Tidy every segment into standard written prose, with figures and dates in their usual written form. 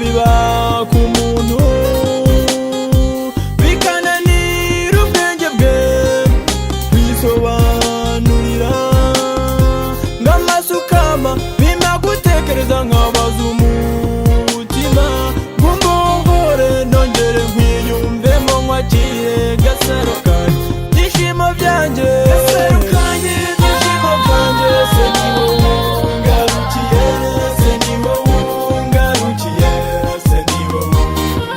biba ku muntu bikananira ubwenge bwe kwisobanurira ngamasukama bima gutekereza nkabaza umutima ngumuhore nongere nkwiyumvemo nkwakire Gasaro kanje byishimo byanjye Gasaro kanje byishimo byanjye se ni wowe ngarukiye se ni wowe ngarukiye se ni wowe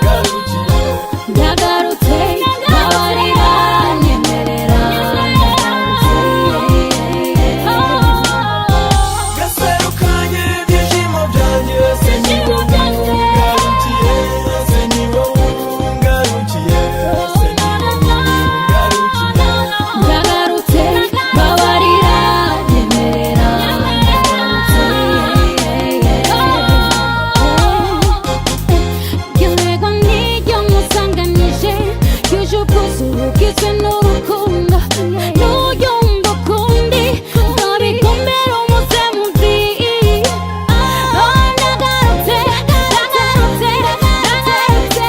ngarukiye ndagarutse ndabarira nyemerera Gasaro kanje byishimo byanjye se ni wowe ngarukiye se ni wowe ngarukiye se ni wowe ngarukiye ndagarutse ndabarira nyemerera Yego nijyo musanganije yuje ubwuzuye bwizwe n'urukundo n'uyumva ukundi nzabikomera umusemuzi ndagarutse ndagarutse ndagarutse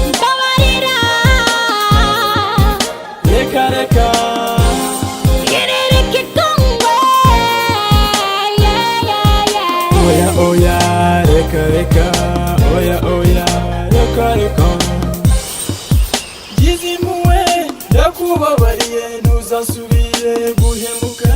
ndabarira reka reka yerereke kongwe oya oya reka reka oya oya reka reka Yizimuwe ndakubabariye ntuzasubire guhemuka